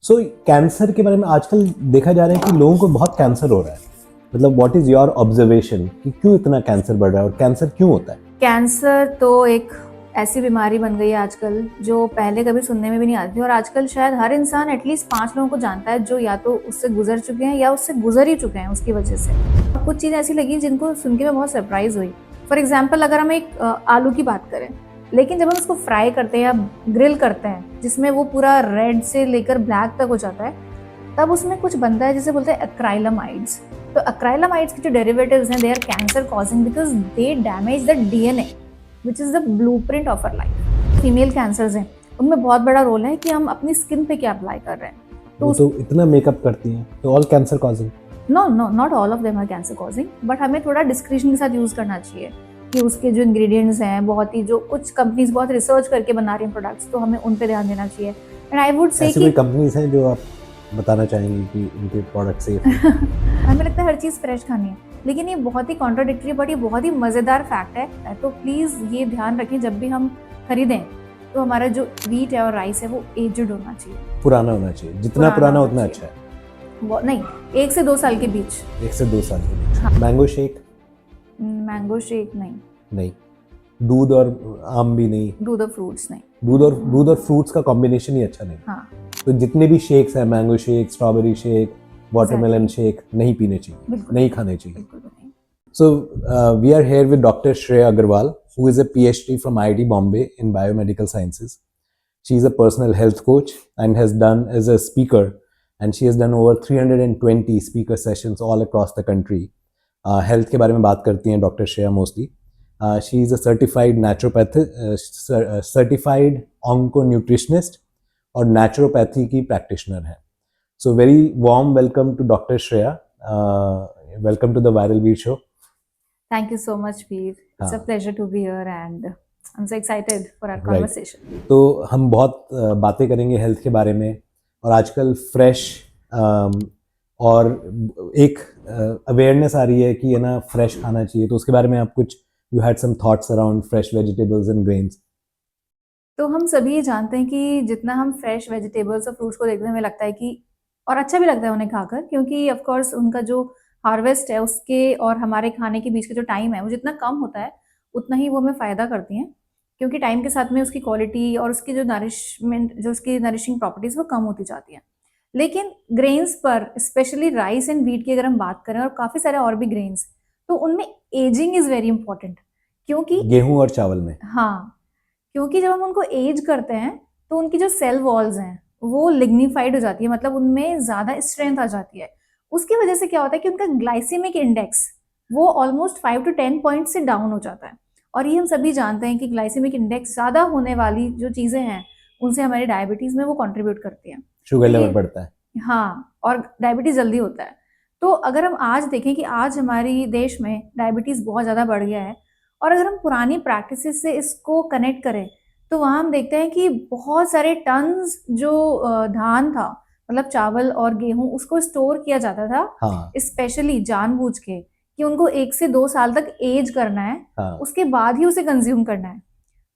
सो cancer के बारे में आजकल देखा जा रहा है कि लोगों को बहुत कैंसर हो रहा है, मतलब व्हाट इज योर ऑब्जर्वेशन कि क्यों इतना कैंसर बढ़ रहा है और कैंसर क्यों होता है? कैंसर तो एक ऐसी बीमारी बन गई है आजकल जो पहले कभी सुनने में भी नहीं आती थी, और आजकल शायद हर इंसान एटलीस्ट 5 लोगों को जानता है जो या तो उससे गुजर चुके हैं या उससे गुजर ही चुके हैं उसकी वजह से। और कुछ चीज़ ऐसी लगी जिनको सुन के मैं बहुत सरप्राइज हुई। फॉर एग्जाम्पल, अगर हम एक आलू की बात करें, लेकिन जब हम उसको फ्राई करते हैं या ग्रिल करते हैं जिसमें वो पूरा रेड से लेकर ब्लैक तक हो जाता है, तब उसमें कुछ बनता है जिसे बोलते हैं एक्राइलामाइड्स। तो एक्राइलामाइड्स के जो डेरिवेटिव्स हैं, they are cancer causing because they damage the DNA which is the blueprint of our life. Female cancers हैं, उनमें बहुत बड़ा रोल है कि हम अपनी स्किन पे क्या अप्लाई कर रहे हैं। तो इतना मेकअप करती हैं तो all cancer causing? No no, not all of them are cancer causing, but हमें थोड़ा डिस्क्रिशन के साथ यूज़ करना चाहिए कि उसके जो इंग्रेडिएंट्स हैं, बहुत ही जो कुछ कंपनीज बहुत रिसर्च करके बना रही हैं प्रोडक्ट्स, तो हमें उन पे ध्यान देना चाहिए। एंड आई वुड से ऐसी कोई कंपनीज हैं जो आप बताना चाहेंगे कि इनके प्रोडक्ट सेफ हैं? हमें लगता है हर चीज़ फ्रेश खानी है, लेकिन ये बहुत ही कॉन्ट्राडिक्टरी बट ये बहुत ही मज़ेदार फैक्ट है। तो प्लीज़ ये ध्यान रखें जब भी हम खरीदें तो हमारा जो व्हीट है और राइस है वो एजड होना चाहिए, पुराना होना चाहिए, जितना पुराना उतना अच्छा है। नहीं, 1 से 2 साल के बीच। 1 से 2 साल के बीच। हाँ। Mango shake? मैंगो शेक नहीं। दूध और आम भी नहीं? दूध और फ्रूट्स नहीं। दूध और फ्रूट्स का कॉम्बिनेशन ही अच्छा नहीं। हाँ। तो जितने भी शेक्स हैं, mango shake, strawberry shake, watermelon shake, नहीं पीने चाहिए, नहीं खाने चाहिए। So we are here with Dr. Shreya Agarwal, who is a PhD from IIT Bombay in biomedical sciences. She is a personal health coach and has done as a speaker, and she has done over 320 speaker sessions all across the country. Health के बारे में बात करती हैं Dr. Shreya mostly. She is a certified naturopath, certified onco-nutritionist और naturopathy की practitioner है. So very warm welcome to Dr. Shreya. Welcome to the Viral Beat Show. Thank you so much, Veer. It's a pleasure to be here and I'm so excited for our conversation. तो हम बहुत बातें करेंगे health के बारे में, और आजकल फ्रेश और एक अवेयरनेस आ रही है कि है ना फ्रेश खाना चाहिए, तो उसके बारे में आप कुछ you had some thoughts around fresh vegetables and grains? तो हम सभी ये जानते हैं कि जितना हम फ्रेश वेजिटेबल्स और फ्रूट्स को देखने में लगता है कि, और अच्छा भी लगता है उन्हें खाकर, क्योंकि ऑफ कोर्स उनका जो हार्वेस्ट है उसके और हमारे खाने के बीच का जो टाइम है वो जितना कम होता है उतना ही वो हमें फ़ायदा करती हैं, क्योंकि टाइम के साथ में उसकी क्वालिटी और उसकी जो नरिशमेंट, जो उसकी नरिशिंग प्रॉपर्टीज़ वो कम होती जाती हैं। लेकिन ग्रेन्स पर, स्पेशली राइस एंड व्हीट की अगर हम बात करें, और काफ़ी सारे और भी ग्रेन्स, तो उनमें एजिंग इज़ वेरी इंपॉर्टेंट, क्योंकि गेहूं और चावल में, हाँ, क्योंकि जब हम उनको एज करते हैं तो उनकी जो सेल वॉल्स हैं वो लिग्निफाइड हो जाती है, मतलब उनमें ज़्यादा स्ट्रेंथ आ जाती है। उसकी वजह से क्या होता है कि उनका ग्लाइसेमिक इंडेक्स वो ऑलमोस्ट 5 to 10 पॉइंट से डाउन हो जाता है। और ये हम सभी जानते हैं कि ग्लाइसेमिक इंडेक्स ज़्यादा होने वाली जो चीज़ें हैं उनसे हमारी डायबिटीज़ में वो कंट्रीब्यूट करती हैं। शुगर लेवल बढ़ता है। हाँ, और डायबिटीज़ जल्दी होता है। तो अगर हम आज देखें कि आज हमारी देश में डायबिटीज़ बहुत ज़्यादा बढ़ गया है, और अगर हम पुरानी प्रैक्टिसेस से इसको कनेक्ट करें तो वहाँ हम देखते हैं कि बहुत सारे टन्स जो धान था, मतलब चावल और गेहूं, उसको स्टोर किया जाता था। हाँ। स्पेशली जानबूझ के कि उनको 1 से 2 साल तक एज करना है। हाँ। उसके बाद ही उसे कंज्यूम करना है,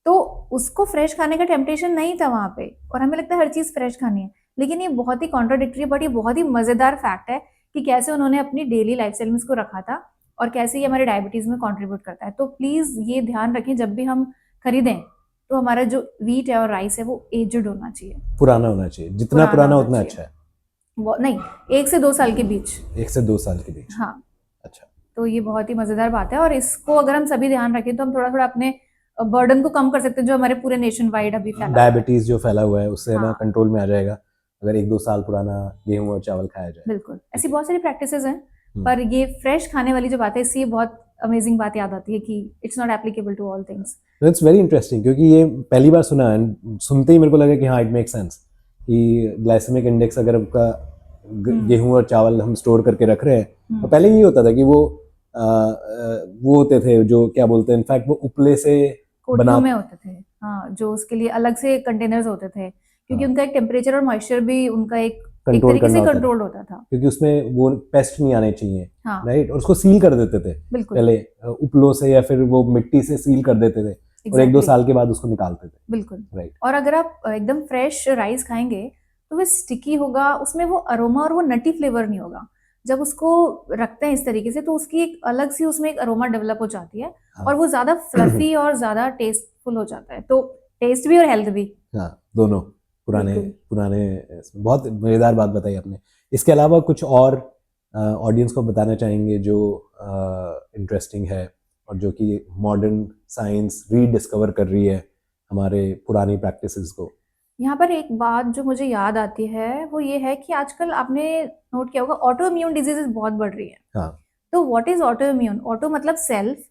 तो उसको फ्रेश खाने का टेम्पटेशन नहीं था वहाँ पे, और हमें लगता है हर चीज़ फ्रेश खानी है। लेकिन ये बहुत ही कॉन्ट्राडिक्टरी बट ये बहुत ही मज़ेदार फैक्ट है कि कैसे उन्होंने अपनी डेली लाइफस्टाइल में इसको रखा था और कैसे ये हमारे डायबिटीज़ में कंट्रीब्यूट करता है। तो प्लीज़ ये ध्यान रखें जब भी हम खरीदें तो हमारा जो व्हीट है और राइस है वो एजड होना चाहिए, पुराना होना चाहिए, जितना पुराना उतना अच्छा है। नहीं, 1 से 2 साल के बीच। 1 से 2 साल के बीच। हाँ। अच्छा। तो ये बहुत ही मज़ेदार बात है, और इसको अगर हम सभी ध्यान रखें तो हम थोड़ा थोड़ा अपने बर्डन को कम कर सकते हैं जो हमारे पूरे नेशन वाइड अभी फैला, डायबिटीज जो फैला हुआ है उससे ना हाँ, कंट्रोल में आ जाएगा अगर 1-2 साल पुराना गेहूं और चावल खाया जाए। बिल्कुल, ऐसी बहुत सारी प्रैक्टिसेस हैं, पर ये फ्रेश खाने वाली जो बात है, इससे बहुत अमेजिंग बात याद आती है कि it's not applicable to all things. It's very interesting, क्योंकि ये पहली बार सुना है, सुनते ही मेरे को लगा कि हाँ इट मेक सेंस कि ग्लाइसेमिक इंडेक्स अगर आपका गेहूं और चावल हम स्टोर करके रख रहे हैं, तो पहले ये होता था कि वो होते थे जो क्या बोलते हैं, इनफैक्ट वो उपले से कोठियों में होते थे, हाँ, जो उसके लिए अलग से कंटेनर्स होते थे, क्योंकि उनका एक टेम्परेचर और मॉइस्चर भी उनका एक तरीके से कंट्रोल होता था, क्योंकि उसमें वो पेस्ट नहीं आने चाहिए। हाँ, राइट, और उसको सील कर देते थे पहले उपलों से या फिर वो मिट्टी से सील कर देते थे, और 1-2 साल के बाद उसको निकालते थे। बिल्कुल, राइट। और अगर आप एकदम फ्रेश राइस खाएंगे तो वो स्टिकी होगा, उसमें वो अरोमा और वो नटी फ्लेवर नहीं होगा। जब उसको रखते हैं इस तरीके से तो उसकी एक अलग सी उसमें एक अरोमा डेवलप हो जाती है हाँ। और वो ज्यादा फ्लफी और ज्यादा टेस्टफुल हो जाता है। तो टेस्ट भी और हेल्थ भी। हाँ, दोनों पुराने बिल्कुल। पुराने बहुत मजेदार बात बताई आपने। इसके अलावा कुछ और ऑडियंस को बताना चाहेंगे जो इंटरेस्टिंग है और जो कि मॉडर्न साइंस रीडिस्कवर कर रही है हमारे पुरानी प्रैक्टिसेस को? यहाँ पर एक बात जो मुझे याद आती है वो ये है कि आजकल आपने नोट किया होगा ऑटो इम्यून डिजीजेस बहुत बढ़ रही है। हाँ। तो what is auto immune? Auto मतलब सेल्फ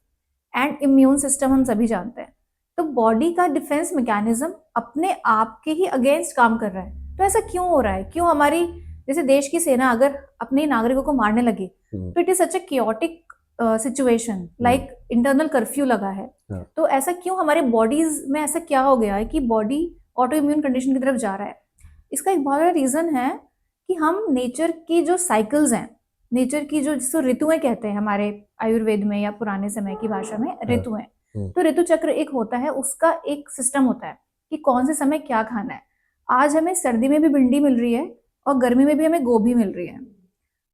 एंड इम्यून सिस्टम हम सभी जानते हैं। तो बॉडी का डिफेंस मैकेनिज्म अपने आप के ही अगेंस्ट काम कर रहा है। तो ऐसा क्यों हो रहा है? क्यों हमारी जैसे देश की सेना अगर अपने नागरिकों को मारने लगे तो it is such a chaotic situation, like internal curfew लगा है। हाँ। तो ऐसा क्यों हमारे बॉडीज में ऐसा क्या हो गया है कि बॉडी ऑटो इम्यून कंडीशन की तरफ जा रहा है? इसका एक बहुत बड़ा रीजन है कि हम नेचर की जो साइकिल्स हैं, नेचर की जो जिसको ऋतुएं कहते हैं हमारे आयुर्वेद में या पुराने समय की भाषा में ऋतुएं। तो ऋतु चक्र एक होता है, उसका एक सिस्टम होता है कि कौन से समय क्या खाना है। आज हमें सर्दी में भी भिंडी मिल रही है और गर्मी में भी हमें गोभी मिल रही है।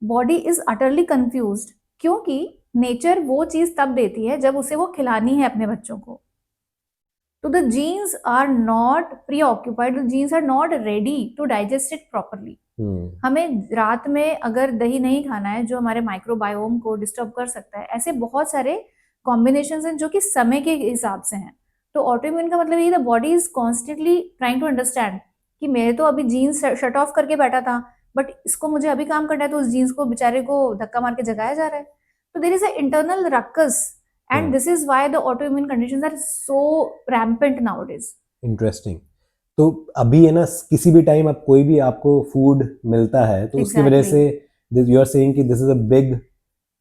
बॉडी इज अटरली कंफ्यूज्ड क्योंकि नेचर वो चीज तब देती है जब उसे वो खिलानी है अपने बच्चों को। तो the genes are not preoccupied, the genes are not ready to digest it properly. हमें रात में अगर दही नहीं खाना है जो हमारे माइक्रोबायोम को डिस्टर्ब कर सकता है, ऐसे बहुत सारे कॉम्बिनेशंस हैं जो कि समय के हिसाब से हैं। तो ऑटोइम्यून का मतलब यही, the body is constantly trying to understand कि मेरे तो अभी जीन्स शट ऑफ करके बैठा था बट इसको मुझे अभी काम करना है, तो उस जीन्स को बेचारे को धक्का मार के जगाया जा रहा है। तो there is a internal ruckus and this is why the autoimmune conditions are so rampant nowadays. Interesting. तो अभी है ना, किसी भी टाइम आप कोई भी आपको फूड मिलता है तो उसकी वजह से यू आर सेइंग कि this is a big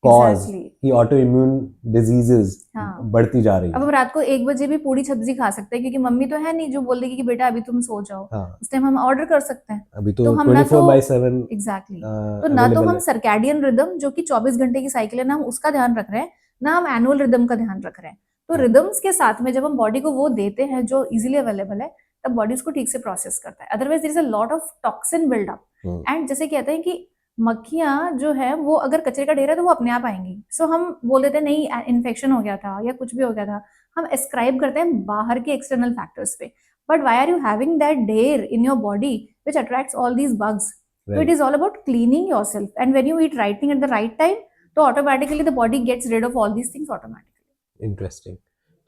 cause कि ऑटो इम्यून डिजीजेस बढ़ती जा रही है। अब हम रात को 1 बजे भी पूरी सब्जी खा सकते हैं क्योंकि मम्मी तो है नहीं जो बोल देगी कि बेटा अभी तुम सो जाओ। उस टाइम हम ऑर्डर कर सकते हैं। अभी तो 24/7 एग्जैक्टली। तो ना तो हम सर्कैडियन रिदम जो कि 24 घंटे की साइकिल है ना हम उसका ध्यान रख रहे हैं, ना हम एनुअल रिदम का ध्यान रख रहे हैं। तो रिदम्स के साथ में जब हम बॉडी को वो देते हैं जो इजीली अवेलेबल है तब बॉडी उसको ठीक से प्रोसेस करता है। Otherwise there is a lot of toxin buildup. And जैसे कहते हैं कि मक्खियां जो है वो अगर कचरे का ढेर है तो वो अपने आप आएंगी। सो हम बोल देते हैं नहीं इन्फेक्शन हो गया था या कुछ भी हो गया था, हम एस्क्राइब करते हैं बाहर के एक्सटर्नल फैक्टर्स पे। But why are you having that ढेर in your body which attracts all these bugs? So it is all about cleaning yourself, and when you eat right thing at the right time, तो automatically the body gets rid of all these things automatically. Interesting.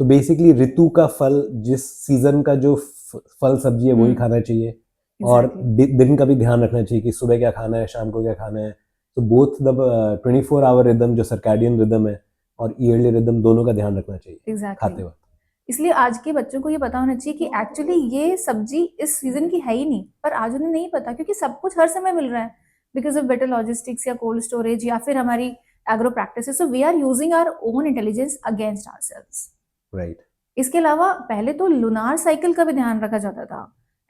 तो basically ऋतु का फल, जिस season का जो फल सब्जी है वही खाना चाहिए। और दिन का भी ध्यान रखना चाहिए कि सुबह क्या खाना है, शाम को क्या खाना है। तो बोथ द 24 आवर रिदम जो सर्कैडियन रिदम है और ईयरली रिदम दोनों का ध्यान रखना चाहिए खाते वक्त। इसलिए आज के बच्चों को ये पता होना चाहिए कि एक्चुअली ये सब्जी इस सीजन की है ही नहीं, पर आज उन्हें नहीं पता क्योंकि सब कुछ हर समय मिल रहा है बिकॉज ऑफ बेटर लॉजिस्टिक्स या कोल्ड स्टोरेज या फिर हमारी agro practices. So we are using our own intelligence against ourselves. Right. इसके अलावा पहले तो लुनार साइकिल का भी ध्यान रखा जाता था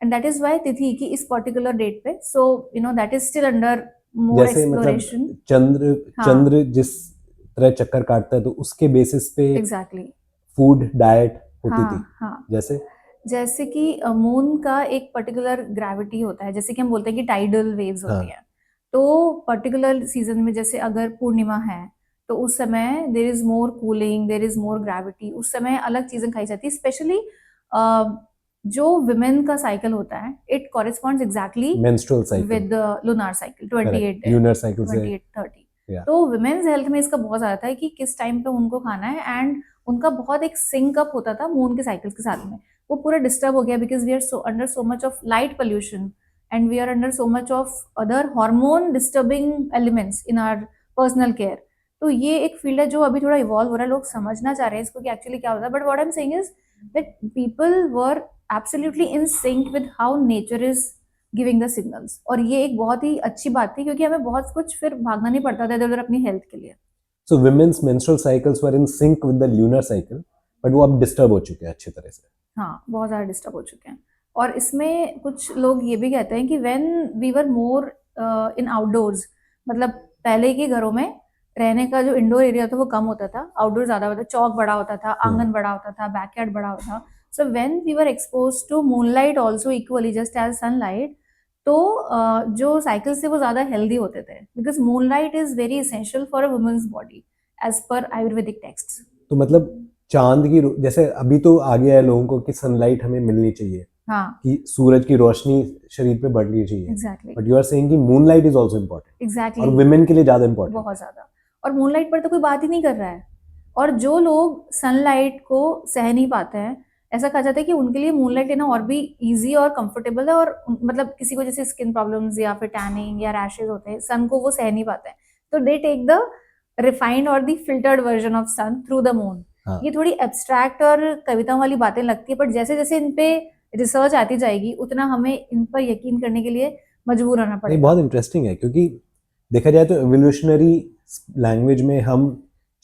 एंड दैट इज व्हाई तिथि की इस पर्टिकुलर डेट पे। So you know that is still under more exploration. चंद्र जिस तरह चक्कर काटता है तो उसके बेसिस पे एग्जैक्टली फूड डाइट होती थी। जैसे कि मून का एक पर्टिकुलर ग्रेविटी होता है, जैसे कि हम बोलते हैं कि टाइडल वेव्स होती हैं। तो पर्टिकुलर सीजन में जैसे अगर पूर्णिमा है तो उस समय there is more cooling, there is more gravity, उस समय अलग चीजें खाई जाती है। स्पेशली जो विमेन का साइकिल होता है it corresponds exactly menstrual cycle with the lunar cycle 28 lunar cycle 28-30। तो विमेन्स हेल्थ में इसका बहुत ज्यादा था कि किस टाइम पे उनको खाना है एंड उनका बहुत एक सिंक अप होता था मून के साइकिल्स के साथ में। वो पूरा डिस्टर्ब हो गया because we are so under so much of light pollution and we are under so much of other hormone disturbing elements in our personal care. तो ये एक फील्ड है जो अभी थोड़ा इवॉल्व हो रहा है, लोग समझना चाह रहे हैं इसको कि एक्चुअली क्या होता है। But what I am saying is that people were absolutely in sync with how nature is giving the signals. और ये एक बहुत ही अच्छी बात थी क्योंकि हमें बहुत कुछ फिर भागना नहीं पड़ता था इधर उधर अपनी हेल्थ के लिए। So women's menstrual cycles were in sync with the lunar cycle, but वो अब डिस्टर्ब हो चुके हैं अच्छी तरह से। हाँ, बहुत ज़्यादा डिस्टर्ब हो चुके हैं। और इसमें कुछ लोग ये भी कहते हैं कि when we were more in outdoors, मतलब पहले के घरों में रहने का जो इंडोर एरिया था वो कम होता था, आउटडोर ज़्यादा होता था, चौक बड़ा होता था, आंगन बड़ा होता था, बैकयार्ड बड़ा होता था। So when we were exposed to moonlight also equally just as sunlight, तो जो साइकिल्स थे वो ज़्यादा हेल्दी होते थे, because moonlight is very essential for a women's body as per Ayurvedic text. तो मतलब चांद की जैसे अभी तो आ गया है लोगों को कि सनलाइट हमें मिलनी चाहिए, हाँ, कि सूरज की रोशनी शरीर पे बढ़नी चाहिए, exactly but you are saying कि मूनलाइट इज आल्सो इम्पोर्टेंट और एग्जैक्टली, वुमेन के लिए ज्यादा इम्पोर्टेंट। बहुत ज़्यादा। और मूनलाइट पर तो कोई बात ही नहीं कर रहा है। और जो लोग सनलाइट को सह नहीं पाते हैं, ऐसा कहा जाता है कि उनके लिए मूनलाइट लेना और भी इजी और कंफर्टेबल है। और मतलब किसी को जैसे स्किन प्रॉब्लम्स या फिर टैनिंग या रैशेज होते हैं, सन को वो सह नहीं पाते हैं, तो दे टेक द रिफाइंड और the filtered version of sun through the moon. हाँ। ये थोड़ी एब्स्ट्रैक्ट और कविताओं वाली बातें लगती है, बट जैसे जैसे इन पे रिसर्च आती जाएगी उतना हमें इन पर यकीन करने के लिए मजबूर होना नहीं, पड़ेगा। बहुत इंटरेस्टिंग है, क्योंकि देखा जाए तो एवोल्यूशनरी लैंग्वेज में हम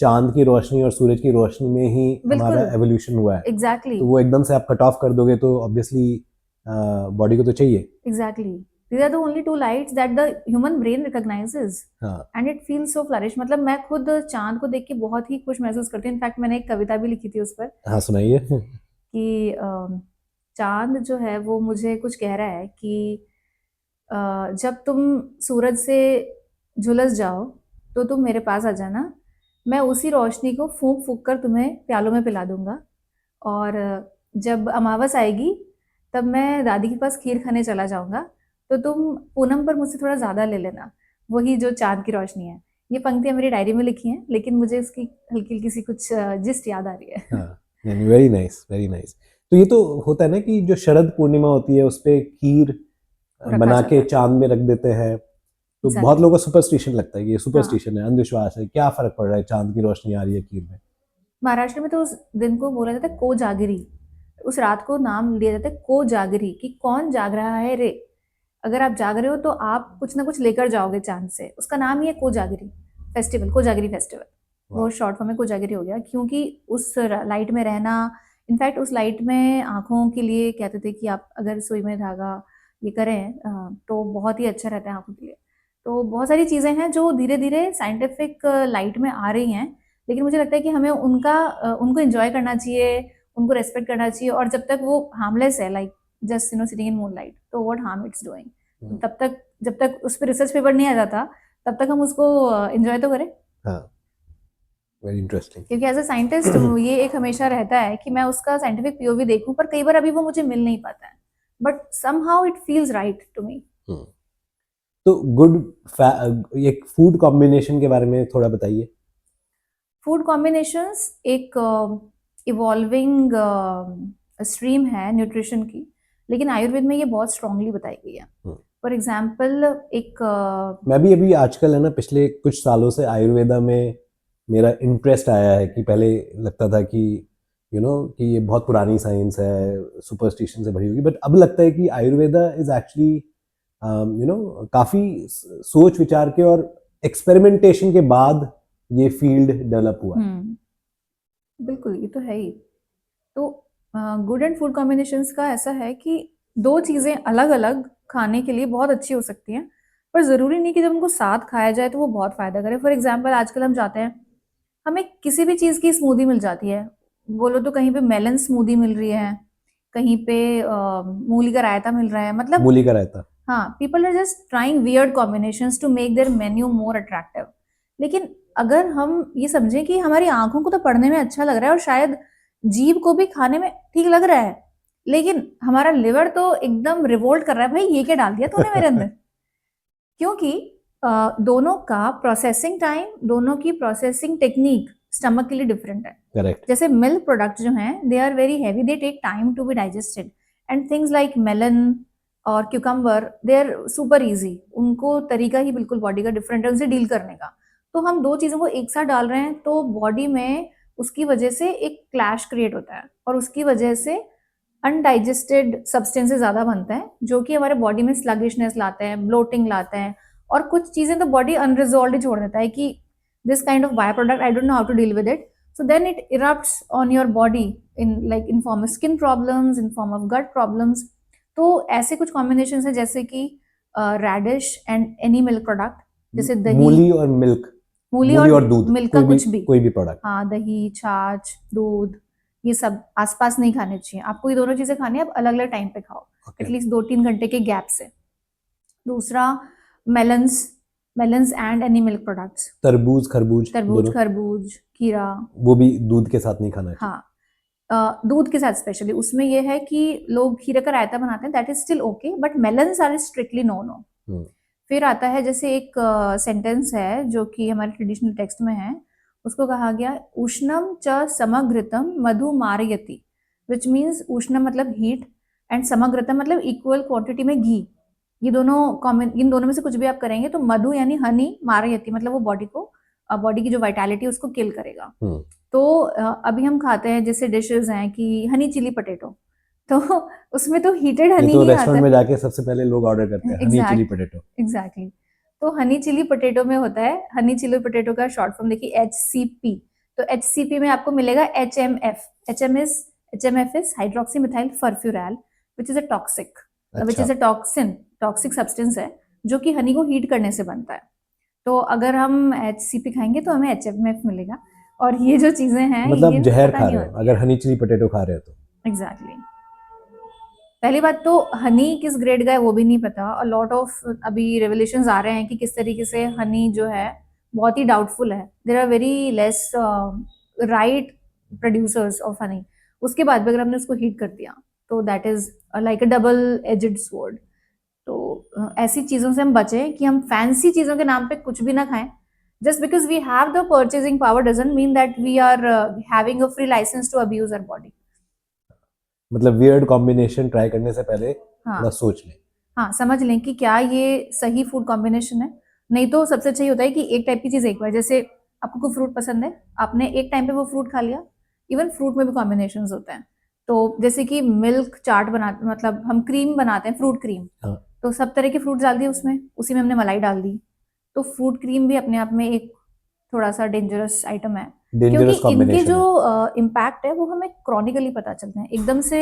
चांद की रोशनी और सूरज की रोशनी में ही हमारा बिल्कुल, एवोल्यूशन हुआ है। एग्जैक्टली तो वो एकदम से आप कट ऑफ कर दोगे तो ऑब्वियसली बॉडी को तो चाहिए। Exactly. These are the only two lights that the human brain recognizes. हाँ। And it feels so flourish. मतलब मैं खुद चांद को देख के बहुत ही खुश महसूस करती हूँ। इनफैक्ट मैंने एक कविता भी लिखी थी उस पर हाँ, सुनाइए। कि चांद जो है वो मुझे कुछ कह रहा है कि जब तुम सूरज से झुलस जाओ तो तुम मेरे पास आ जाना, मैं उसी रोशनी को फूंक फूंक कर तुम्हें प्यालों में पिला दूंगा। और जब अमावस आएगी तब मैं दादी के पास खीर खाने चला जाऊंगा, तो तुम पूनम पर मुझसे थोड़ा ज़्यादा ले लेना, वही जो चांद की रोशनी है। ये पंक्तियां मेरी डायरी में लिखी हैं, लेकिन मुझे इसकी हल्की हल्की सी कुछ जिस्ट याद आ रही है। हाँ, वेरी नाइस, वेरी नाइस। तो ये तो होता है ना कि जो शरद पूर्णिमा होती है उस पे खीर रखा बना जाता के है। चांद में रख देते हैं, तो बहुत Exactly. लोगों को सुपरस्टिशन लगता है कि ये हाँ, सुपरस्टिशन है, अंधविश्वास है। क्या फर्क पड़ रहा है, चांद की रोशनी आ रही है खीर में? महाराष्ट्र में तो उस दिन को बोला जाता है को जागरी। उस रात को नाम लिया जाता है को जागरी, कि कौन जाग रहा है रे। अगर आप जाग रहे हो तो आप कुछ ना कुछ लेकर जाओगे चांद से। उसका नाम ही है कोजागिरी फेस्टिवल, कोजागिरी फेस्टिवल। वो वाह। शॉर्ट फॉर्म में कोजागिरी हो गया, क्योंकि उस लाइट में रहना, इनफैक्ट उस लाइट में आंखों के लिए कहते थे कि आप अगर सुई में धागा ये करें तो बहुत ही अच्छा रहता है आंखों के लिए। तो बहुत सारी चीज़ें हैं जो धीरे धीरे साइंटिफिक लाइट में आ रही हैं, लेकिन मुझे लगता है कि हमें उनको एंजॉय करना चाहिए, उनको रेस्पेक्ट करना चाहिए। और जब तक वो हार्मलेस है, like just sitting in moon light, तो व्हाट हार्म इट्स डूइंग, तब तक जब तक उस पर रिसर्च पेपर नहीं आ जाता तब तक हम उसको एंजॉय तो करें। हाँ, वेरी इंटरेस्टिंग। क्योंकि एज अ साइंटिस्ट ये एक हमेशा रहता है कि मैं उसका साइंटिफिक पीओवी देखूं, पर कई बार अभी वो मुझे मिल नहीं पाता है, but somehow it feels right to me. तो एक फूड कॉम्बिनेशन के बारे में थोड़ा बताइए। फूड कॉम्बिनेशंस एक इवॉल्विंग स्ट्रीम है न्यूट्रिशन की, लेकिन आयुर्वेद में ये बहुत स्ट्रांगली बताई गई है। फॉर एग्जाम्पल एक मैं भी अभी आजकल है ना, पिछले कुछ सालों से आयुर्वेदा में मेरा इंटरेस्ट आया है, कि पहले लगता था कि कि ये बहुत पुरानी साइंस है, सुपरस्टिशन से भरी होगी, बट अब लगता है कि आयुर्वेदा इज एक्चुअली काफ़ी सोच विचार के और एक्सपेरिमेंटेशन के बाद ये फील्ड डेवलप हुआ है। बिल्कुल, ये तो है ही। तो गुड एंड फूड कॉम्बिनेशंस का ऐसा है कि दो चीज़ें अलग अलग खाने के लिए बहुत अच्छी हो सकती हैं, पर ज़रूरी नहीं कि जब उनको साथ खाया जाए तो वो बहुत फ़ायदा करे। फॉर एग्जाम्पल आजकल हम जाते हैं, हमें किसी भी चीज़ की स्मूदी मिल जाती है। बोलो तो कहीं पे मेलन स्मूदी मिल रही है, कहीं पे मूली का रायता मिल रहा है, मतलब मूली का रायता। हाँ, people are just trying weird combinations to make their menu more attractive. लेकिन अगर हम ये समझें कि हमारी आंखों को तो पढ़ने में अच्छा लग रहा है और शायद जीभ को भी खाने में ठीक लग रहा है, लेकिन हमारा लिवर तो एकदम रिवोल्ट कर रहा है, भाई ये क्या डाल दिया तूने मेरे अंदर। क्योंकि दोनों का प्रोसेसिंग टाइम, दोनों की प्रोसेसिंग टेक्निक स्टमक के लिए डिफरेंट है। करेक्ट। जैसे मिल्क प्रोडक्ट जो हैं, they are very heavy, they take time to be digested, and things like melon और cucumber they are super easy, उनको तरीका ही बिल्कुल बॉडी का डिफरेंट है उनसे डील करने का। तो हम दो चीज़ों को एक साथ डाल रहे हैं तो बॉडी में उसकी वजह से एक क्लैश क्रिएट होता है, और उसकी वजह से अनडाइजेस्टेड सब्सटेंसेस ज़्यादा बनते हैं, जो कि हमारे बॉडी में स्लगिशनेस लाते हैं, ब्लोटिंग लाते हैं, और कुछ चीज़ें तो बॉडी अनरिजॉल्व छोड़ देता है कि this kind of by product I don't know how to deal with it, so then it erupts on your body in form of skin problems, in form of gut problems. तो ऐसे कुछ combination है, जैसे कि radish and any milk product, जैसे दही, मूली और मिल्क, मूली और दूध, मिल्क का कुछ भी, कोई भी प्रोडक्ट। हाँ, दही, छाछ, दूध, ये सब आसपास नहीं खाने चाहिए। आपको ये दोनों चीजें खानी है, आप अलग अलग टाइम पे खाओ, एटलीस्ट 2-3 घंटे के गैप से। दूसरा melons, melons and any milk products, तरबूज खरबूज तरबूज, दोनों, खरबूज, खीरा। वो भी दूध के साथ नहीं खाना चाहिए। हाँ, दूध के साथ स्पेशली उसमें ये है कि लोग खीरे का रायता बनाते हैं, that is still okay, but melons are strictly no no. हम्म, फिर आता है जैसे एक सेंटेंस है जो कि हमारे ट्रेडिशनल टेक्स्ट में है, उसको कहा गया उष्णम च समग्रतम मधु मारयति, विच मीन्स उष्णम मतलब हीट एंड समग्रतम मतलब इक्वल क्वांटिटी में घी। ये दोनों कॉमन, इन दोनों में से कुछ भी आप करेंगे तो मधु यानी हनी, मारयति मतलब वो बॉडी को, बॉडी की जो वाइटैलिटी है उसको किल करेगा। तो अभी हम खाते हैं जैसे डिशेस हैं कि हनी चिली पटेटो, तो उसमें तो हीटेड ये हनी तो ही आता रेस्टोरेंट है। में जाके सबसे पहले लोग ऑर्डर करते हैं हनी चिली पोटैटो। एग्जैक्टली। तो हनी चिली पोटैटो में होता है, हनी चिली पोटैटो का शॉर्ट फॉर्म देखिए HCP। तो HCP में आपको मिलेगा HMF। HMF is hydroxy methyl furfural, which is a toxic, which is a toxin, toxic substance है जो कि हनी को हीट करने से बनता है। तो अगर हम HCP खाएंगे तो हमें HMF मिलेगा, और ये जो चीजें हैं मतलब ये जहर पता खा नहीं रहे हो होती अगर हनी चिली पोटैटो खा रहे हो तो। एग्जैक्टली। पहली बात तो हनी किस ग्रेड का है वो भी नहीं पता, और लॉट ऑफ अभी रेवलेशंस आ रहे हैं कि किस तरीके से हनी जो है बहुत ही डाउटफुल है, there are very less right producers of honey. उसके बाद भी अगर हमने उसको हीट कर दिया तो that is like a double aged sword. तो ऐसी चीजों से हम बचें कि हम फैंसी चीजों के नाम पे कुछ भी ना खाएं। Just because we have the purchasing power doesn't mean that we are having a free license to abuse our body. मतलब वियर्ड कॉम्बिनेशन ट्राई करने से पहले हाँ थोड़ा सोच लें। हाँ, समझ लें कि क्या ये सही फूड कॉम्बिनेशन है। नहीं तो सबसे अच्छा ये होता है कि एक टाइप की चीज एक बार, जैसे आपको कोई फ्रूट पसंद है, आपने एक टाइम पे वो फ्रूट खा लिया। इवन फ्रूट में भी कॉम्बिनेशंस होते हैं। तो जैसे कि मिल्क चाट बनाते, मतलब हम क्रीम बनाते हैं, फ्रूट क्रीम। हाँ। तो सब तरह के फ्रूट डाल दिए उसमें, उसी में हमने मलाई डाल दी। तो फ्रूट क्रीम भी अपने आप में एक थोड़ा सा डेंजरस आइटम है, क्योंकि डेंजरस इनके कॉम्बिनेशन जो है। इम्पैक्ट है वो हमें क्रॉनिकली पता चलते हैं, एकदम से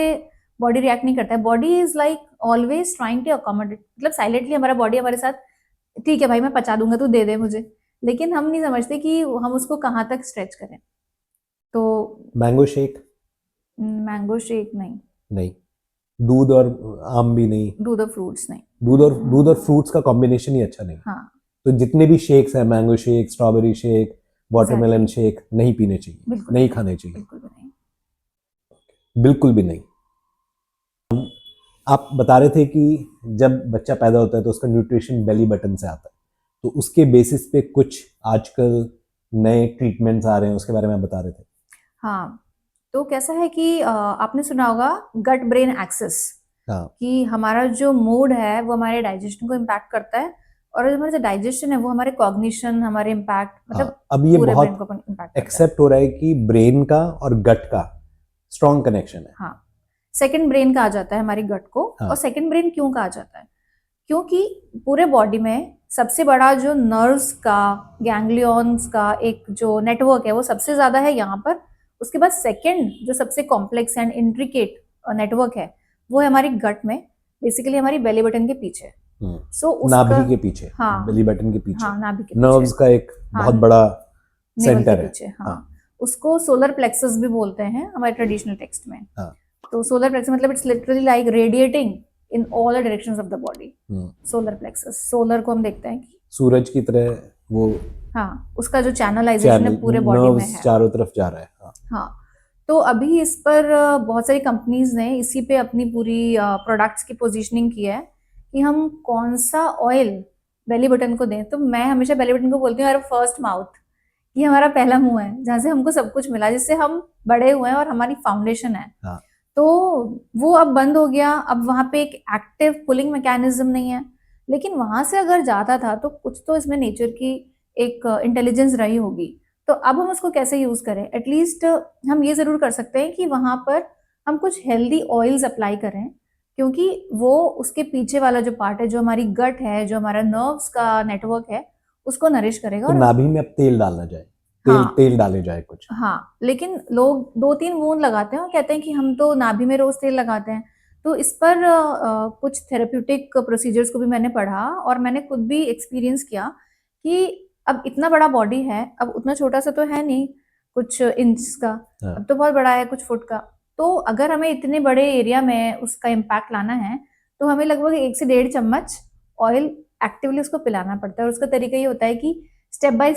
बॉडी रिएक्ट नहीं करता है। Body is like always trying to accommodate, मतलब साइलेंटली हमारा बॉडी हमारे साथ, ठीक है भाई मैं पचा दूंगा, तू दे दे मुझे, लेकिन हम नहीं समझते कि हम उसको कहाँ तक स्ट्रेच करें। तो मैंगो शेक मैंगो शेक नहीं, नहीं, दूध और आम भी नहीं, दूध और फ्रूट्स नहीं। दूध और फ्रूट्स का कॉम्बिनेशन ही अच्छा नहीं। हाँ तो जितने भी शेक्स हैं, mango shake, strawberry shake, watermelon Exactly. Shake, नहीं पीने चाहिए, बिल्कुल नहीं भी खाने चाहिए, बिल्कुल भी नहीं। बिल्कुल भी नहीं। आप बता रहे थे कि जब बच्चा पैदा होता है तो उसका न्यूट्रिशन बेली बटन से आता है, तो उसके बेसिस पे कुछ आजकल नए ट्रीटमेंट्स आ रहे हैं, उसके बारे में आप बता रहे थे। हाँ, तो कैसा है कि आपने सुना होगा गट ब्रेन एक्सेस, हाँ कि हमारा जो मूड है वो हमारे डाइजेशन को इम्पैक्ट करता है, और जो हमारा जो डाइजेशन है वो हमारे कॉग्निशन, हमारे इम्पैक्ट, मतलब हाँ, अब ये पूरे ब्रेन बहुत को इम्पैक्ट करता है। एक्सेप्ट हो रहा है कि ब्रेन का और गट का स्ट्रॉन्ग कनेक्शन है। हाँ, सेकंड ब्रेन कहा जाता है हमारी गट को। हाँ। और सेकंड ब्रेन क्यों कहा जाता है? क्योंकि पूरे बॉडी में सबसे बड़ा जो नर्व्स का, गैंग्लियंस का एक जो नेटवर्क है वो सबसे ज्यादा है यहाँ पर। उसके बाद सेकंड जो सबसे कॉम्प्लेक्स एंड इंट्रिकेट नेटवर्क है वो है हमारी गट में, बेसिकली हमारी बेली बटन के पीछे। सो उसका, नाभि के पीछे, हाँ बेली बटन के पीछे, हाँ, नाभि के नर्व्स पीछे, का एक हाँ, बहुत बड़ा नेवल के सेंटर है। पीछे, हाँ। उसको सोलर प्लेक्सस भी बोलते हैं हमारे ट्रेडिशनल टेक्स्ट में। हाँ। तो सोलर प्लेक्सस मतलब it's literally like radiating in all the directions of the body. Solar plexus, solar को हम देखते हैं कि सूरज की तरह वो, हाँ, उसका जो चैनलाइजेशन है पूरे बॉडी में नर्व्स है। चारों तरफ जा रहा है। हाँ। हाँ, तो अभी इस पर बहुत सारी कंपनीज ने इसी पे अपनी पूरी प्रोडक्ट्स की पोजीशनिंग की है कि हम कौन सा ऑयल बेली बटन को दें। तो मैं हमेशा बेली बटन को बोलती हूँ यार फर्स्ट माउथ, ये हमारा पहला मुंह है जहाँ से हमको सब कुछ मिला, जिससे हम बड़े हुए हैं और हमारी फाउंडेशन है। हाँ। तो वो अब बंद हो गया, अब वहां पे एक एक्टिव पुलिंग मैकेनिज्म नहीं है। लेकिन वहां से अगर जाता था तो कुछ तो इसमें नेचर की एक इंटेलिजेंस रही होगी। तो अब हम उसको कैसे यूज करें? एटलीस्ट हम ये जरूर कर सकते हैं कि वहां पर हम कुछ हेल्दी ऑयल्स अप्लाई करें, क्योंकि वो उसके पीछे वाला जो पार्ट है, जो हमारी गट है, जो हमारा नर्व्स का नेटवर्क है, उसको नरिश करेगा। तो और नाभि में अब तेल डालना जाए, हाँ, तेल डाले जाए कुछ। हाँ, लेकिन लोग 2-3 बूंद लगाते हैं और कहते हैं कि हम तो नाभि में रोज तेल लगाते हैं। तो इस पर कुछ थेरेप्यूटिक प्रोसीजर्स को भी मैंने पढ़ा और मैंने खुद भी एक्सपीरियंस किया कि अब इतना बड़ा बॉडी है, अब उतना छोटा सा तो है नहीं कुछ इंच का, हाँ। अब तो बहुत बड़ा है कुछ फुट का। तो अगर हमें इतने बड़े एरिया में उसका इम्पैक्ट लाना है तो हमें लगभग 1 से 1.5 चम्मच ऑयल एक्टिवली उसको पिलाना पड़ता है। और उसका तरीका ये होता है कि step by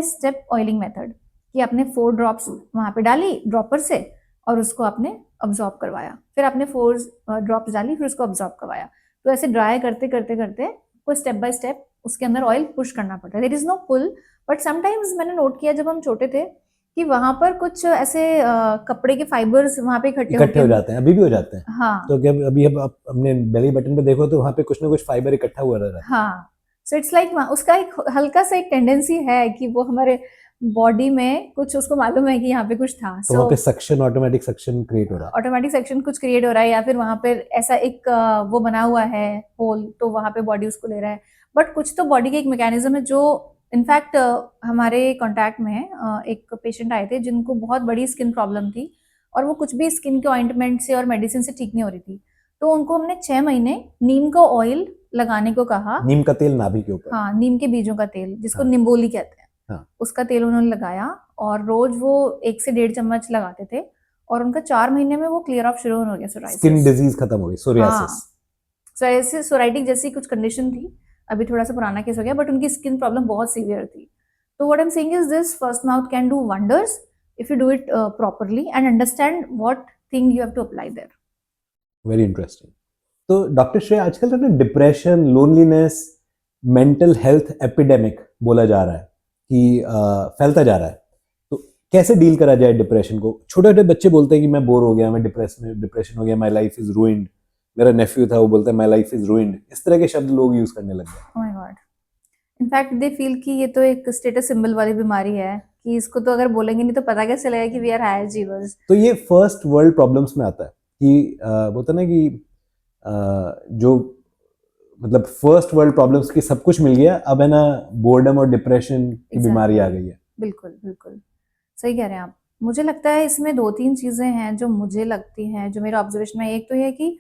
step oiling method, कि आपने 4 ड्रॉप्स वहाँ पे डाली ड्रॉपर से और उसको आपने अब्जॉर्ब करवाया, फिर आपने 4 ड्रॉप्स डाली, फिर उसको अब्जॉर्ब करवाया। तो ऐसे ड्राई करते करते करते को स्टेप बाय स्टेप उसके अंदर ऑयल पुश करना पड़ता है। There is no pull, but sometimes मैंने नोट किया जब हम छोटे थे कि वहां पर कुछ ऐसे कपड़े के फाइबर्स वहां पे इकट्ठे हो जाते हैं, अभी भी हो जाते हैं। हाँ, तो क्या अभी अब आप अपने बेली बटन पे देखो तो वहाँ पे कुछ ना कुछ फाइबर इकट्ठा हुआ रहता है। हाँ, सो इट्स लाइक उसका एक हल्का सा एक टेंडेंसी है कि वो हमारे बॉडी में कुछ उसको मालूम है कि यहाँ पे कुछ था। तो वहाँ पे सक्शन, ऑटोमेटिक सक्शन क्रिएट हो रहा है, ऑटोमेटिक सेक्शन कुछ क्रिएट हो रहा है, या फिर वहां पे ऐसा एक वो बना हुआ है होल, तो वहां पे बॉडी उसको ले रहा है। बट कुछ तो बॉडी के एक मैकेनिज्म है जो इनफैक्ट हमारे कांटेक्ट में एक पेशेंट आए थे जिनको बहुत बड़ी स्किन प्रॉब्लम थी और वो कुछ भी स्किन के ऑइंटमेंट से और मेडिसिन से ठीक नहीं हो रही थी। तो उनको हमने 6 महीने नीम का ऑयल लगाने को कहा। नीम का तेल नाभि के ऊपर, हाँ, नीम के बीजों का तेल जिसको हाँ, निम्बोली कहते हैं, हाँ, उसका तेल उन्होंने लगाया और रोज वो 1 से 1.5 चम्मच लगाते थे और उनका 4 महीने में वो क्लियर ऑफ शुरू होने हो गया। सोराइसिस, स्किन डिजीज खत्म हो गई, सोरियासिस। सोराइसिस सोराइटिक जैसी कुछ कंडीशन थी, अभी थोड़ा सा पुराना केस हो गया, बट उनकी स्किन प्रॉब्लम बहुत सीवियर थी। तो what I am saying is this first mouth can do wonders if you do it properly and understand what thing you have to apply there. Very interesting. तो doctor Shreya, आजकल ना depression, loneliness, mental health epidemic बोला जा रहा है कि फैलता जा रहा है। तो कैसे डील करा जाए डिप्रेशन को? छोटे छोटे बच्चे बोलते हैं कि मैं बोर हो गया, मैं डिप्रेशन हो गया, माई लाइफ इज रूइंड। मेरा नेफ्यू था, वो बोलता है माई लाइफ इज रूइंड। इस तरह के शब्द लोग यूज करने लग गए। Oh my God, in fact they feel कि ये तो एक स्टेटस सिंबल वाली बीमारी है कि इसको तो अगर बोलेंगे नहीं तो पता कैसे चलेगा कि वी आर हाई अचीवर्स। तो ये फर्स्ट वर्ल्ड प्रॉब्लम्स में आता है कि बोलते ना कि जो मतलब फर्स्ट वर्ल्ड प्रॉब्लम्स की सब कुछ मिल गया, अब है ना बोर्डम और डिप्रेशन की बीमारी आ गई है। बिल्कुल बिल्कुल सही कह रहे हैं आप। मुझे लगता है इसमें 2-3 चीजें हैं जो मुझे लगती हैं, जो मेरा ऑब्जर्वेशन है। एक तो ये कि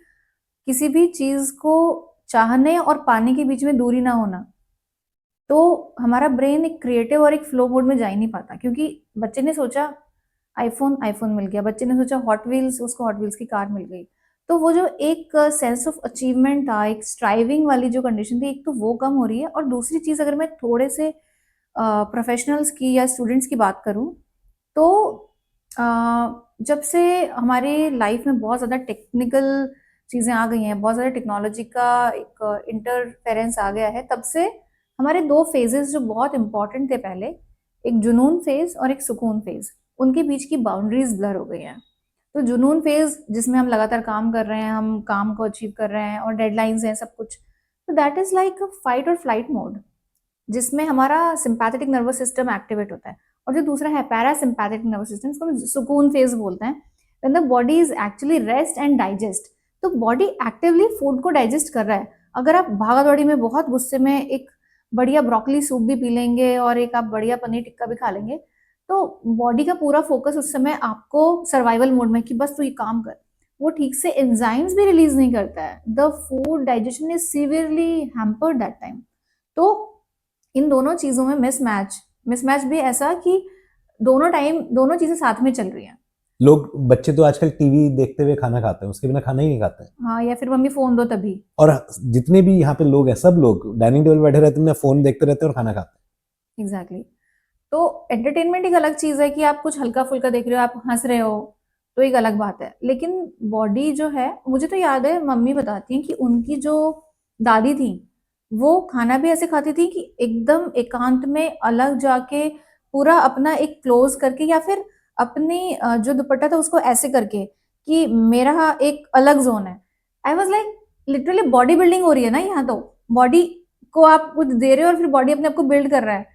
किसी भी चीज को चाहने और पाने के बीच में दूरी ना होना, तो हमारा ब्रेन एक क्रिएटिव और एक फ्लो मोड में जा ही नहीं पाता। क्योंकि बच्चे ने सोचा आईफोन मिल गया, बच्चे ने सोचा हॉट व्हील्स, उसको हॉट व्हील्स की कार मिल गई। तो वो जो एक सेंस ऑफ अचीवमेंट था, एक स्ट्राइविंग वाली जो कंडीशन थी, एक तो वो कम हो रही है। और दूसरी चीज अगर मैं थोड़े से प्रोफेशनल्स की या स्टूडेंट्स की बात करूं तो जब से हमारे लाइफ में बहुत ज़्यादा टेक्निकल चीज़ें आ गई हैं, बहुत ज़्यादा टेक्नोलॉजी का एक इंटरफेरेंस आ गया है, तब से हमारे 2 फेजेस जो बहुत इंपॉर्टेंट थे पहले, एक जुनून फेज और एक सुकून फेज, उनके बीच की बाउंड्रीज ब्लर हो गई हैं। तो जुनून फेज जिसमें हम लगातार काम कर रहे हैं, हम काम को अचीव कर रहे हैं और डेडलाइंस हैं सब कुछ, तो दैट इज लाइक फाइट और फ्लाइट मोड, जिसमें हमारा सिंपैथेटिक नर्वस सिस्टम एक्टिवेट होता है। और जो दूसरा है पैरासिम्पैथेटिक नर्वस सिस्टम, इसको सुकून फेज बोलते हैं, when the body is actually rest and digest. तो बॉडी एक्टिवली फूड को डाइजेस्ट कर रहा है। अगर आप भागा दौड़ी में बहुत गुस्से में एक बढ़िया ब्रोकली सूप भी पी लेंगे और एक आप बढ़िया पनीर टिक्का भी खा लेंगे, तो बॉडी का पूरा फोकस उस समय आपको सर्वाइवल मोड में कि बस तू ये काम कर, वो ठीक से एंजाइम्स भी रिलीज नहीं करता है। The food digestion is severely hampered that time. तो इन दोनों चीजों में मिसमैच भी ऐसा कि दोनों चीजें साथ में चल रही हैं। लोग, बच्चे तो आजकल टीवी देखते हुए खाना खाते हैं, उसके बिना खाना ही नहीं खाते हैं। हाँ, या फिर मम्मी फोन दो तभी। और जितने भी यहाँ पे लोग हैं, सब लोग डाइनिंग टेबल बैठे रहते हैं, फोन देखते रहते हैं और खाना खाते हैं। एग्जैक्टली। तो एंटरटेनमेंट एक अलग चीज है कि आप कुछ हल्का फुल्का देख रहे हो, आप हंस रहे हो, तो एक अलग बात है। लेकिन बॉडी जो है, मुझे तो याद है मम्मी बताती हैं कि उनकी जो दादी थी वो खाना भी ऐसे खाती थी कि एकदम एकांत में अलग जाके पूरा अपना एक क्लोज करके, या फिर अपनी जो दुपट्टा था उसको ऐसे करके कि मेरा एक अलग जोन है। I was like literally body building हो रही है ना यहाँ, तो बॉडी को आप कुछ दे रहे हो और फिर बॉडी अपने आप को बिल्ड कर रहा है।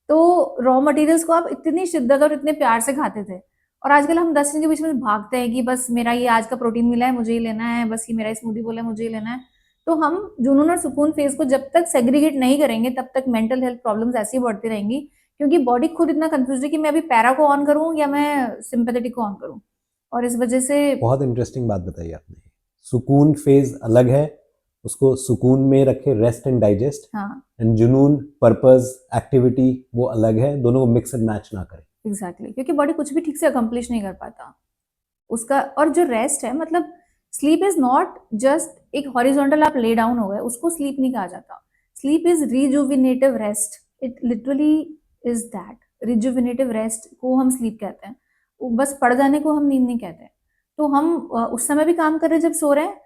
तो रॉ मटेरियल्स को आप इतनी शिद्दत और इतने प्यार से खाते थे, और आजकल हम 10 दिन के बीच में भागते हैं कि बस मेरा ये आज का प्रोटीन मिला है मुझे ये लेना है, बस ये मेरा स्मूदी बोला है मुझे ये लेना है। तो हम जुनून और सुकून फेज को जब तक सेग्रीगेट नहीं करेंगे तब तक मेंटल हेल्थ प्रॉब्लम्स ऐसी बढ़ती रहेंगी, क्योंकि बॉडी खुद इतना कंफ्यूज है कि मैं अभी पैरा को ऑन करूं या मैं सिंपैथेटिक को ऑन करूं। और इस वजह से बहुत इंटरेस्टिंग बात बताई आपने। सुकून फेज अलग है, उसको सुकून में रखे, रेस्ट एंड डाइजेस्ट। हाँ, एंड जुनून, पर्पस, एक्टिविटी वो अलग है, दोनों को मिक्स एंड मैच ना करें। एग्जैक्टली, क्योंकि बॉडी कुछ भी ठीक से अकम्प्लिश नहीं कर पाता उसका। और जो रेस्ट है, मतलब स्लीप इज नॉट जस्ट एक हॉरिजॉन्टल आप ले डाउन हो गए, उसको स्लीप नहीं कहा जाता। Sleep is rejuvenative rest, it literally is that. Rejuvenative rest को हम स्लीप कहते हैं, बस पड़ जाने को हम नींद नहीं कहते। तो हम उस समय भी काम कर रहे हैं जब सो रहे हैं,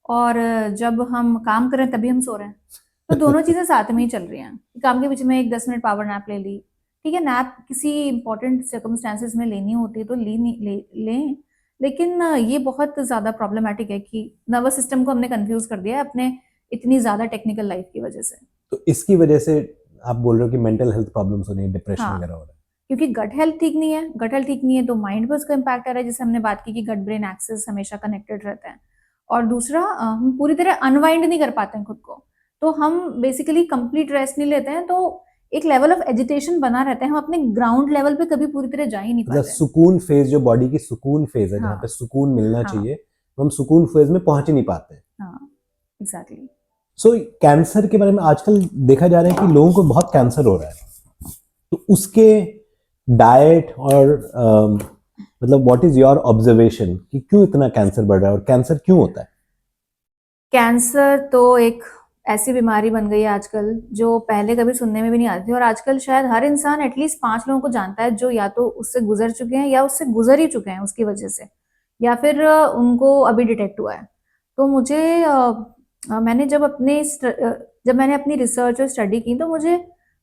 और जब हम काम कर रहे हैं तभी हम सो रहे हैं। तो दोनों चीजें साथ में ही चल रही हैं। काम के बीच में एक 10 मिनट पावर नैप ले ली, ठीक है, नैप किसी इंपॉर्टेंट सर्कमस्टांसिस में लेनी होती है तो लें, लेकिन ये बहुत ज़्यादा प्रॉब्लमेटिक है कि नर्वस सिस्टम को हमने कंफ्यूज कर दिया है अपने इतनी ज़्यादा टेक्निकल लाइफ की वजह से। तो इसकी वजह से आप बोल रहे हो कि मेंटल हेल्थ प्रॉब्लम्स हो रही है, डिप्रेशन हाँ, वगैरह हो रहा है, क्योंकि गट हेल्थ ठीक नहीं है। गट हेल्थ ठीक नहीं है तो माइंड पर उसका इम्पैक्ट आ रहा है, जैसे हमने बात की कि गट ब्रेन एक्सिस हमेशा कनेक्टेड रहते हैं। और दूसरा, हम पूरी तरह अनवाइंड नहीं कर पाते हैं खुद को, तो हम बेसिकली कंप्लीट रेस्ट नहीं लेते हैं, तो एक लेवल ऑफ एजिटेशन बना रहता है। हम अपने ग्राउंड लेवल पे कभी पूरी तरह जा ही नहीं मतलब पाते। सुकून फेज, जो बॉडी की सुकून फेज है, जहाँ हाँ, पे सुकून मिलना हाँ, चाहिए, तो हम सुकून फेज में पहुंच ही नहीं पाते। हाँ, एग्जैक्टली। सो कैंसर के बारे में आजकल देखा जा रहा है कि लोगों को बहुत कैंसर हो रहा है, तो उसके डाइट और मतलब व्हाट इज योर ऑब्जर्वेशन कि क्यों इतना कैंसर बढ़ रहा है और कैंसर क्यों होता है? कैंसर तो एक ऐसी बीमारी बन गई है आजकल जो पहले कभी सुनने में भी नहीं आती थी, और आजकल शायद हर इंसान एटलीस्ट 5 लोगों को जानता है जो या तो उससे गुजर चुके हैं या उससे गुजर ही चुके हैं उसकी वजह से, या फिर उनको अभी डिटेक्ट हुआ है। तो मुझे मैंने जब मैंने अपनी रिसर्च और स्टडी की, तो मुझे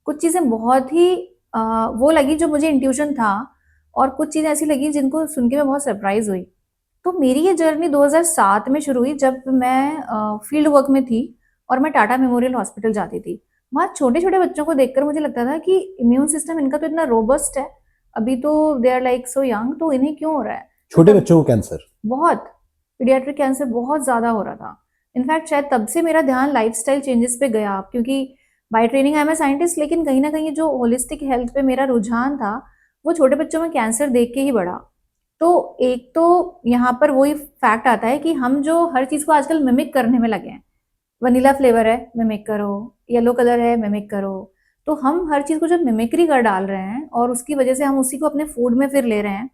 कुछ चीज़ें बहुत ही वो लगी जो मुझे इंट्यूशन था, और कुछ चीज़ें ऐसी लगी जिनको सुन के मैं बहुत सरप्राइज हुई। तो मेरी ये जर्नी 2007 में शुरू हुई, जब मैं फील्ड वर्क में थी और मैं टाटा मेमोरियल हॉस्पिटल जाती थी। वहाँ छोटे-छोटे बच्चों को देखकर मुझे लगता था कि इम्यून सिस्टम इनका तो इतना रोबस्ट है, अभी तो they are like so young, तो इन्हें क्यों हो रहा है? छोटे बच्चों को कैंसर? बहुत, पीडियाट्रिक कैंसर बहुत ज़्यादा हो रहा था। इनफैक्ट शायद तब से मेरा ध्यान लाइफ़स्टाइल चेंजेस पे गया, क्योंकि by training I am a scientist, लेकिन कहीं न कहीं जो होलिस्टिक हेल्थ पे मेरा रुझान था, वो छोटे बच्चों में कैंसर देख के ही बढ़ा। तो एक तो यहाँ पर वही फैक्ट आता है कि हम जो हर चीज़ को आजकल मिमिक करने में लगे हैं। वनीला फ्लेवर है, मिमिक करो, येलो कलर है, मिमिक करो। तो हम हर चीज़ को जब मिमिक्री कर डाल रहे हैं और उसकी वजह से हम उसी को अपने फूड में फिर ले रहे हैं,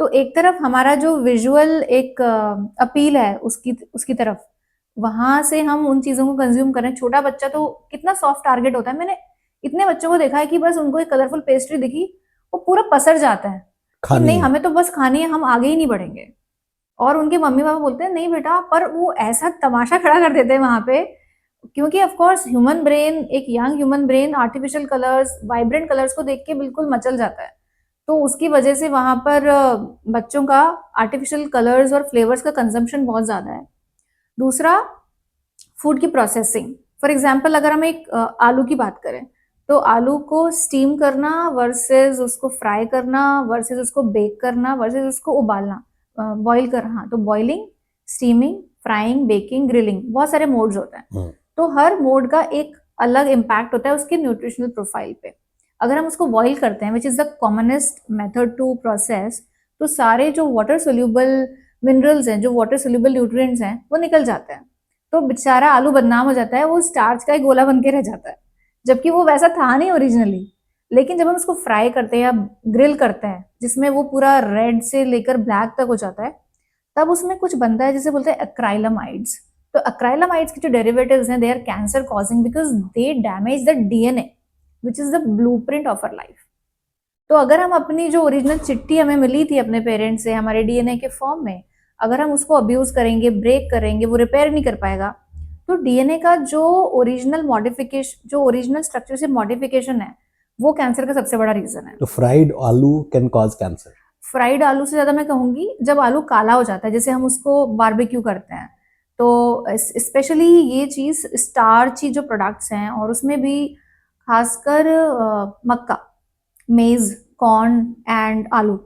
तो एक तरफ हमारा जो विजुअल एक अपील है उसकी उसकी तरफ, वहां से हम उन चीज़ों को कंज्यूम कर रहे हैं। छोटा बच्चा तो कितना सॉफ्ट टारगेट होता है। मैंने इतने बच्चों को देखा है कि बस उनको एक कलरफुल पेस्ट्री दिखी, वो पूरा पसर जाता है कि खानी नहीं, है। हमें तो बस खानी है, हम आगे ही नहीं बढ़ेंगे। और उनके मम्मी पापा बोलते हैं नहीं बेटा, पर वो ऐसा तमाशा खड़ा कर देते हैं वहां पे, क्योंकि ऑफ कोर्स ह्यूमन ब्रेन, एक young human brain artificial colours, vibrant colours को देख के बिल्कुल मचल जाता है। तो उसकी वजह से वहां पर बच्चों का आर्टिफिशियल कलर्स और फ्लेवर्स का कंजम्पशन बहुत ज़्यादा है। दूसरा, फूड की प्रोसेसिंग। फॉर एग्जाम्पल अगर हम एक आलू की बात करें, तो आलू को स्टीम करना वर्सेस उसको फ्राई करना वर्सेस उसको बेक करना वर्सेस उसको उबालना, बॉईल कर, हाँ, तो boiling, steaming, frying, baking, grilling, बहुत सारे मोड्स होते हैं। तो हर मोड का एक अलग इम्पैक्ट होता है उसके न्यूट्रिशनल प्रोफाइल पे। अगर हम उसको बॉईल करते हैं, which is the commonest method to process, तो सारे जो वाटर सोल्यूबल मिनरल्स हैं, जो वाटर सोल्यूबल न्यूट्रिएंट्स हैं, वो निकल जाते हैं। तो बेचारा आलू बदनाम हो जाता है, वो स्टार्च का एक गोला बन के रह जाता है, जबकि वो वैसा था नहीं ओरिजिनली। लेकिन जब हम उसको फ्राई करते हैं या ग्रिल करते हैं, जिसमें वो पूरा रेड से लेकर ब्लैक तक हो जाता है, तब उसमें कुछ बनता है जिसे बोलते हैं एक्राइलामाइड्स। तो एक्राइलामाइड्स के जो डेरिवेटिव्स हैं, they are cancer causing because they damage the DNA which is the blueprint of our life. तो अगर हम अपनी जो ओरिजिनल चिट्ठी हमें मिली थी अपने पेरेंट्स से हमारे डीएनए के फॉर्म में, अगर हम उसको अब्यूज करेंगे, ब्रेक करेंगे, वो रिपेयर नहीं कर पाएगा, तो डीएनए का जो ओरिजिनल मॉडिफिकेशन, जो ओरिजिनल स्ट्रक्चर से मॉडिफिकेशन है, वो कैंसर का सबसे बड़ा रीजन है। तो फ्राइड आलू कैन कॉज कैंसर? फ्राइड आलू से ज्यादा मैं कहूंगी जब आलू काला हो जाता है, जैसे हम उसको बारबेक्यू करते हैं, तो स्पेशली ये चीज स्टार्ची जो प्रोडक्ट्स हैं, और उसमें भी खासकर मक्का, मेज, कॉर्न एंड आलू,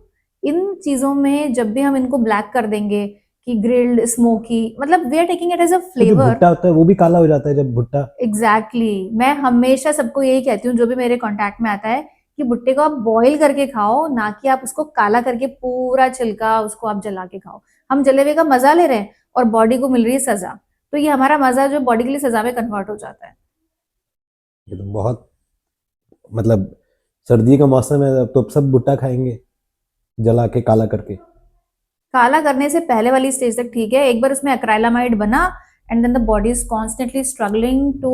इन चीजों में जब भी हम इनको ब्लैक कर देंगे कि ग्रिल्ड, स्मोकी, मतलब we are taking it as a तो जो फ्लेवर। भुट्टा होता है वो भी काला हो जाता है जब भुट्टा? एग्जैक्टली, मैं हमेशा सबको यही कहती हूँ जो भी मेरे कांटेक्ट में आता है, कि भुट्टे को आप बॉईल करके खाओ, ना कि आप उसको काला करके पूरा छिलका उसको आप जला के खाओ। हम जले हुए का मजा ले रहे हैं और बॉडी को मिल रही है सजा, तो ये हमारा मजा जो बॉडी के लिए सजा में कन्वर्ट हो जाता है। ये तो बहुत, मतलब सर्दी का मौसम है तो अब सब भुट्टा खाएंगे जला के, काला करके। काला करने से पहले वाली स्टेज तक ठीक है, एक बार उसमें एक्राइलामाइड बना, and then the body is constantly struggling to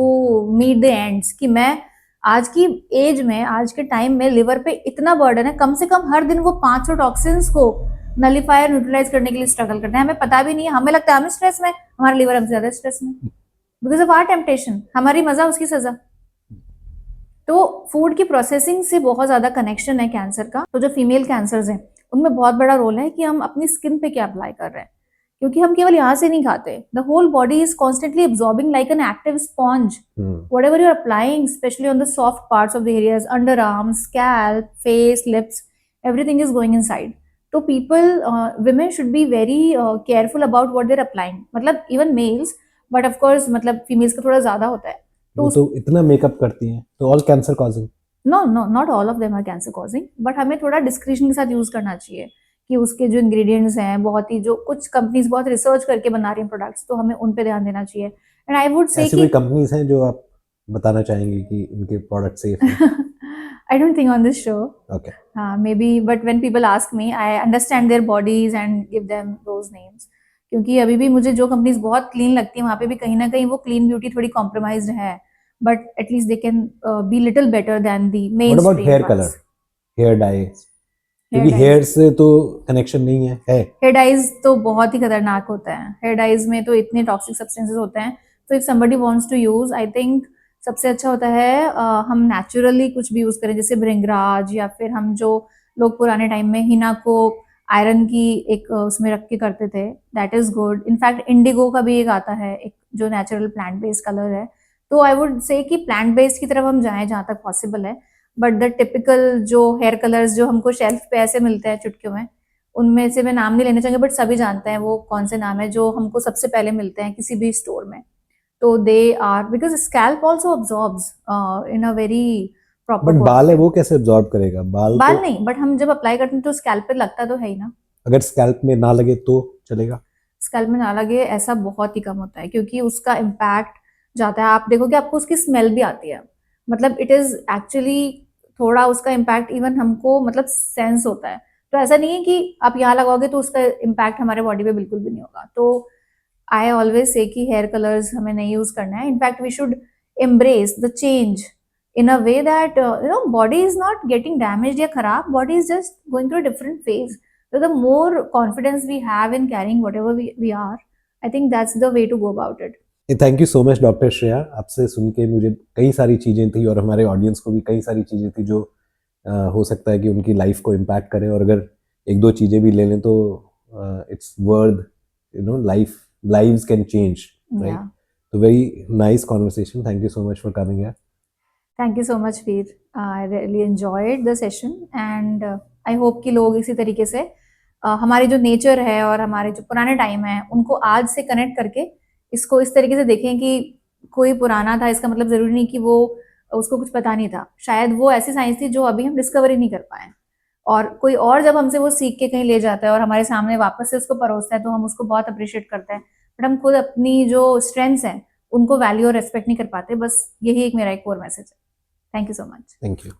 meet the ends कि मैं आज की एज में, आज के टाइम में लिवर पे इतना बर्डन है, कम से कम हर दिन वो 500 टॉक्सिन्स को नलीफायर न्यूट्रलाइज करने के लिए स्ट्रगल करते हैं। हमें पता भी नहीं है, हमें लगता है हमें स्ट्रेस में, हमारा लिवर हमसे ज्यादा स्ट्रेस में, बिकॉज ऑफ आवर टेम्पटेशन, हमारी मजा उसकी सजा। तो फूड की प्रोसेसिंग से बहुत ज्यादा कनेक्शन है कैंसर का। तो जो फीमेल कैंसर्स हैं उनमें बहुत बड़ा रोल है कि हम अपनी स्किन पे क्या अप्लाई कर रहे हैं, क्योंकि हम केवल यहाँ से नहीं खाते, the whole body is constantly absorbing like an active sponge whatever you're applying, especially on the soft parts of the areas, underarms, scalp, face, lips, everything is going inside. So people, women should be very careful about what they're applying. मतलब even males, but of course मतलब females का थोड़ा ज्यादा होता है। वो तो इतना मेकअप करती हैं, तो all cancer causing? No no, not all of them are cancer causing, but हमें थोड़ा डिस्क्रिशन के साथ यूज करना चाहिए कि उसके जो इंग्रेडिएंट्स हैं, बहुत ही जो कुछ कंपनीज बहुत रिसर्च करके बना रही हैं प्रोडक्ट्स, तो हमें उन पे ध्यान देना चाहिए। एंड आई वुड से ऐसी कोई कंपनीज हैं जो आप बताना चाहेंगे कि इनके प्रोडक्ट सेफ हैं? I don't think on this show. Okay. Maybe, but when people ask me, I understand their bodies and give them those names. क्योंकि अभी भी मुझे जो कंपनीज बहुत क्लीन लगती है, वहाँ पे भी कहीं ना कहीं वो क्लीन ब्यूटी थोड़ी कॉम्प्रोमाइज्ड है, but at least they can be little better than the main. What about hair color, hair dye? क्योंकि हेयर से तो कनेक्शन नहीं है। हेयर डाइज तो बहुत ही खतरनाक होता है। हेयर डाइज में तो इतने टॉक्सिक सब्सटेंसेस होते हैं, तो if somebody wants to use, I think सबसे अच्छा होता है हम नेचुरली कुछ भी यूज करें, जैसे भृंगराज, या फिर हम जो लोग पुराने टाइम में हिना को आयरन की एक उसमें रख के करते थे, that is good. In fact Indigo का भी एक आता है, एक जो नेचुरल प्लांट बेस्ड कलर है। तो आई वुड से कि प्लांट बेस्ड की तरफ हम जाएं जहाँ तक पॉसिबल है, बट द टिपिकल जो हेयर कलर्स जो हमको शेल्फ पे ऐसे मिलते हैं चुटकियों में, उनमें से मैं नाम नहीं लेना चाहूंगी, बट सभी जानते हैं वो कौन से नाम है जो हमको सबसे पहले मिलते हैं किसी भी स्टोर में। तो they are, because scalp also absorbs in a very proper. But बाल है, वो कैसे अब्जॉर्ब करेगा? बाल तो नहीं, बट हम जब अप्लाई करते हैं तो स्कैल्प पे लगता तो है ही ना। अगर स्कैल्प में ना लगे तो चलेगा? स्कैल्प में ना लगे ऐसा बहुत ही कम होता है, क्योंकि उसका इम्पैक्ट जाता है। आप देखोगे आपको उसकी स्मेल भी आती है, मतलब इट इज एक्चुअली थोड़ा उसका इम्पैक्ट इवन हमको मतलब सेंस होता है। तो ऐसा नहीं है कि आप यहाँ लगाओगे तो उसका इम्पैक्ट हमारे बॉडी पे बिल्कुल भी नहीं होगा। तो आई ऑलवेज से कि हेयर कलर्स हमें नहीं यूज करना है। In fact we should embrace the change in a way that body is not getting damaged या खराब, body is just going through a different phase. So the more confidence we have in carrying whatever we are, I think that's the way to go about it. Thank you so much doctor Shreya. आपसे सुन के मुझे कई सारी चीज़ें थी और हमारे audience को भी कई सारी चीज़ें थी जो हो सकता है कि उनकी लाइफ को इम्पैक्ट करें, और अगर एक दो चीज़ें भी ले लें तो it's worth, lives can change, right? Yeah. So very nice conversation. Thank you so much for coming here. Thank you so much, Veer. I really enjoyed the session and I hope कि लोग इसी तरीके से हमारी जो nature है और हमारे जो पुराने टाइम है उनको आज से कनेक्ट करके इसको इस तरीके से देखें कि कोई पुराना था इसका मतलब जरूरी नहीं कि वो उसको कुछ पता नहीं था। शायद वो ऐसी साइंस थी जो अभी हम डिस्कवरी नहीं कर पाए, और कोई और जब हमसे वो सीख के कहीं ले जाता है और हमारे सामने वापस से उसको परोसता है तो हम उसको बहुत अप्रिशिएट करते हैं। बट हम खुद अपनी जो स्ट्रेंथ्स हैं उनको वैल्यू और रेस्पेक्ट नहीं कर पाते। बस यही एक मेरा एक कोर मैसेज है। Thank you so much. Thank you.